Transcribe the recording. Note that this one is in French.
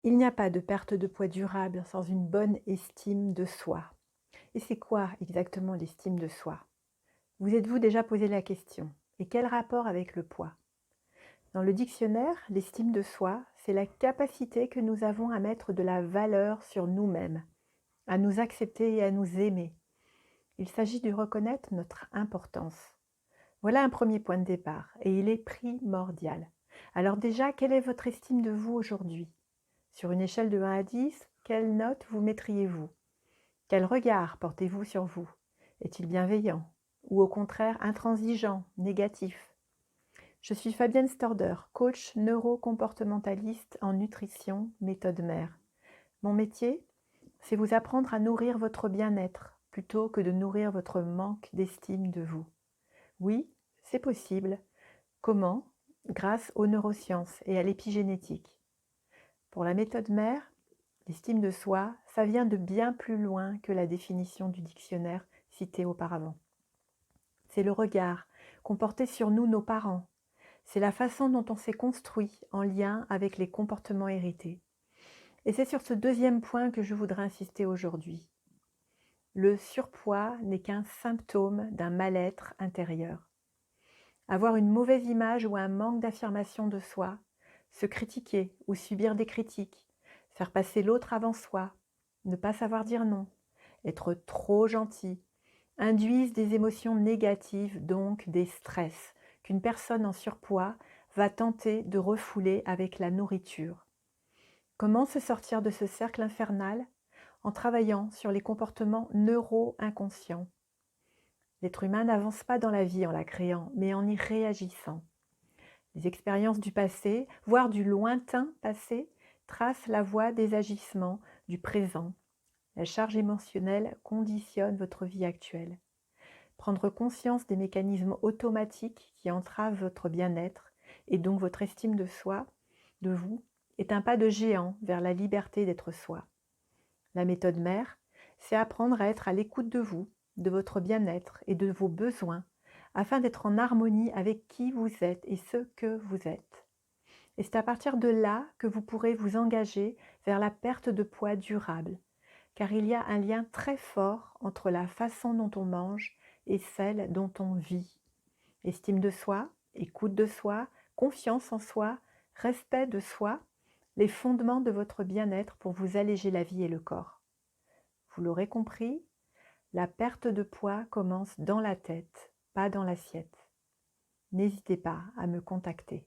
Il n'y a pas de perte de poids durable sans une bonne estime de soi. Et c'est quoi exactement l'estime de soi? Vous êtes-vous déjà posé la question? Et quel rapport avec le poids? Dans le dictionnaire, l'estime de soi, c'est la capacité que nous avons à mettre de la valeur sur nous-mêmes, à nous accepter et à nous aimer. Il s'agit de reconnaître notre importance. Voilà un premier point de départ, et il est primordial. Alors déjà, quelle est votre estime de vous aujourd'hui? Sur une échelle de 1 à 10, quelle note vous mettriez-vous? Quel regard portez-vous sur vous? Est-il bienveillant? Ou au contraire intransigeant, négatif? Je suis Fabienne Storder, coach neurocomportementaliste en nutrition, méthode mère. Mon métier, c'est vous apprendre à nourrir votre bien-être plutôt que de nourrir votre manque d'estime de vous. Oui, c'est possible. Comment? Grâce aux neurosciences et à l'épigénétique. Pour la méthode mère, l'estime de soi, ça vient de bien plus loin que la définition du dictionnaire cité auparavant. C'est le regard qu'ont porté sur nous nos parents. C'est la façon dont on s'est construit en lien avec les comportements hérités. Et c'est sur ce deuxième point que je voudrais insister aujourd'hui. Le surpoids n'est qu'un symptôme d'un mal-être intérieur. Avoir une mauvaise image ou un manque d'affirmation de soi, se critiquer ou subir des critiques, faire passer l'autre avant soi, ne pas savoir dire non, être trop gentil, induisent des émotions négatives, donc des stress, qu'une personne en surpoids va tenter de refouler avec la nourriture. Comment se sortir de ce cercle infernal? En travaillant sur les comportements neuro-inconscients. L'être humain n'avance pas dans la vie en la créant, mais en y réagissant. Les expériences du passé, voire du lointain passé, tracent la voie des agissements du présent. La charge émotionnelle conditionne votre vie actuelle. Prendre conscience des mécanismes automatiques qui entravent votre bien-être et donc votre estime de soi, de vous, est un pas de géant vers la liberté d'être soi. La méthode mère, c'est apprendre à être à l'écoute de vous, de votre bien-être et de vos besoins, afin d'être en harmonie avec qui vous êtes et ce que vous êtes. Et c'est à partir de là que vous pourrez vous engager vers la perte de poids durable, car il y a un lien très fort entre la façon dont on mange et celle dont on vit. Estime de soi, écoute de soi, confiance en soi, respect de soi, les fondements de votre bien-être pour vous alléger la vie et le corps. Vous l'aurez compris, la perte de poids commence dans la tête, pas dans l'assiette. N'hésitez pas à me contacter.